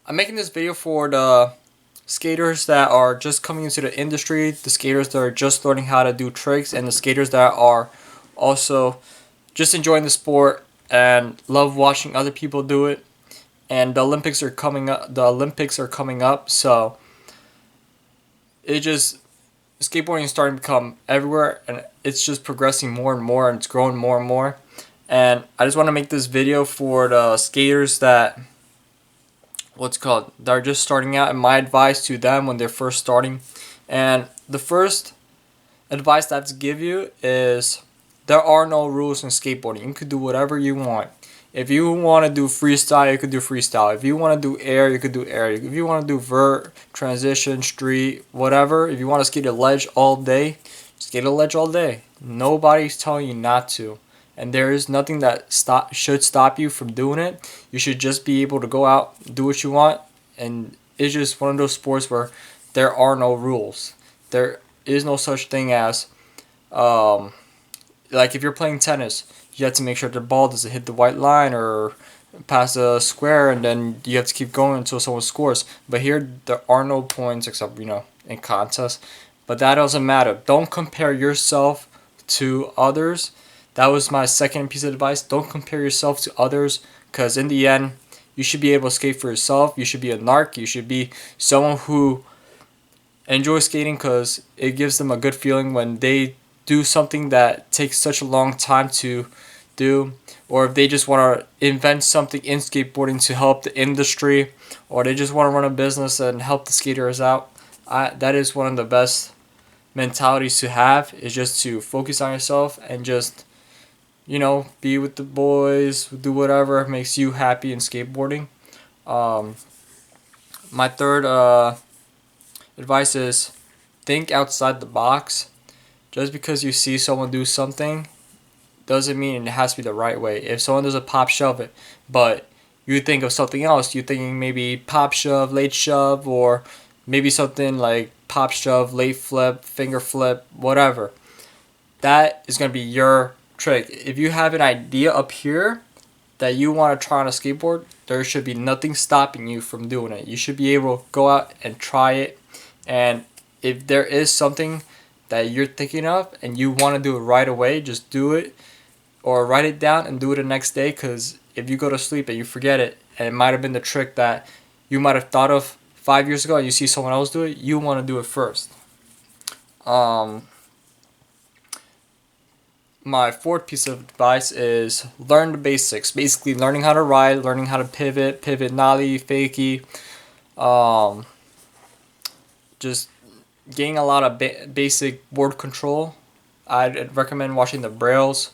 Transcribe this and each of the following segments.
I'm making this video for the skaters that are just coming into the industry, the skaters that are just learning how to do tricks, and the skaters that are also just enjoying the sport and love watching other people do it. And the Olympics are coming up. The Olympics are coming up, so it just skateboarding is starting to become everywhere, and it's just progressing more and more, and it's growing more and more. And I just want to make this video for the skaters that that are just starting out, and my advice to them when they're first starting. And the first advice that I have to give you is there are no rules in skateboarding. You could do whatever you want. If you want to do freestyle, you could do freestyle. If you want to do air, you could do air. If you want to do vert, transition, street, whatever. If you want to skate a ledge all day, skate a ledge all day. Nobody's telling you not to. And there is nothing that should stop you from doing it. You should just be able to go out, do what you want, and it's just one of those sports where there are no rules. There is no such thing as, like if you're playing tennis, you have to make sure the ball doesn't hit the white line or pass a square, and then you have to keep going until someone scores. But here, there are no points except, in contests. But that doesn't matter. Don't compare yourself to others. That was my second piece of advice. Don't compare yourself to others, because in the end, you should be able to skate for yourself. You should be a narc. You should be someone who enjoys skating, because it gives them a good feeling when they do something that takes such a long time to do, or if they just want to invent something in skateboarding to help the industry, or they just want to run a business and help the skaters out. That is one of the best mentalities to have, is just to focus on yourself and just be with the boys, do whatever makes you happy in skateboarding. My third advice is think outside the box. Just because you see someone do something doesn't mean it has to be the right way. If someone does a pop shove it, but you think of something else, you're thinking maybe pop shove, late shove, or maybe something like pop shove, late flip, finger flip, whatever. That is going to be your trick. If you have an idea up here that you want to try on a skateboard, there should be nothing stopping you from doing it. You should be able to go out and try it. And if there is something that you're thinking of and you want to do it right away, just do it, or write it down and do it the next day. Because if you go to sleep and you forget it, and it might have been the trick that you might have thought of 5 years ago and you see someone else do it, you want to do it first. My fourth piece of advice is learn the basics. Basically, learning how to ride, learning how to pivot, nollie, fakie. Just getting a lot of basic board control. I'd recommend watching the Braille's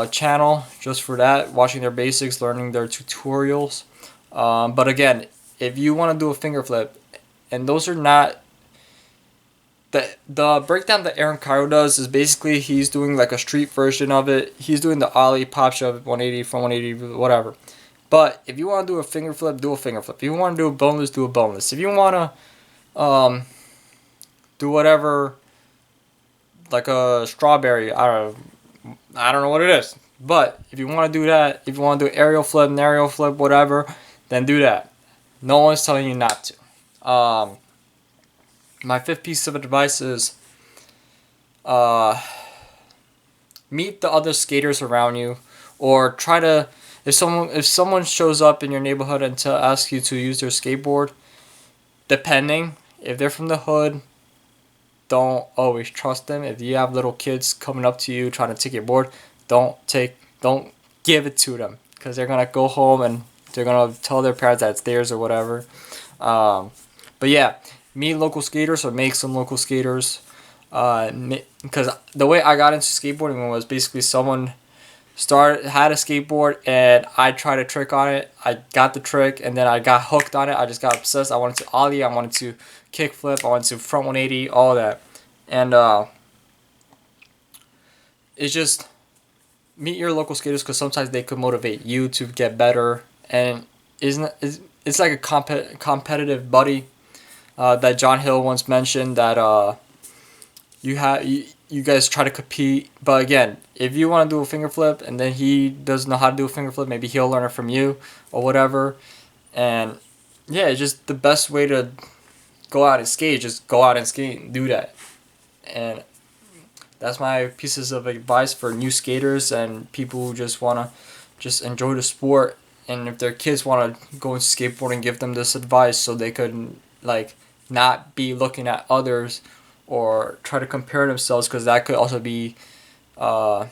channel just for that, watching their basics, learning their tutorials. But again, if you want to do a finger flip, and those are not the breakdown that Aaron Cairo does is basically he's doing like a street version of it. He's doing the ollie, pop shove, 180 from 180, whatever. But if you want to do a finger flip, do a finger flip. If you want to do a boneless, do a boneless. If you want to do whatever, like a strawberry, I don't know what it is. But if you want to do that, if you want to do aerial flip, an aerial flip, whatever, then do that. No one's telling you not to. My fifth piece of advice is meet the other skaters around you, or try to, if someone shows up in your neighborhood and ask you to use their skateboard, depending if they're from the hood, don't always trust them. If you have little kids coming up to you trying to take your board, don't give it to them, because they're gonna go home and they're gonna tell their parents that it's theirs or whatever. But yeah, meet local skaters or make some local skaters. Because the way I got into skateboarding was basically someone had a skateboard and I tried a trick on it. I got the trick and then I got hooked on it. I just got obsessed. I wanted to ollie, I wanted to kick flip, I wanted to front 180, all that. And it's just meet your local skaters, because sometimes they could motivate you to get better. And it's like a competitive buddy that John Hill once mentioned, that you guys try to compete. But again, if you want to do a finger flip and then he doesn't know how to do a finger flip, maybe he'll learn it from you or whatever. And yeah, it's just the best way to go out and skate. Just go out and skate and do that. And that's my pieces of advice for new skaters and people who just wanna just enjoy the sport. And if their kids wanna go and skateboard, and give them this advice so they could like not be looking at others or try to compare themselves, because that could also be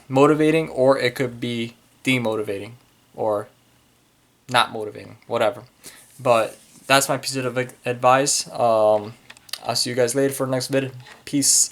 motivating, or it could be demotivating, or not motivating, whatever. But that's my piece of advice. I'll see you guys later for the next video. Peace.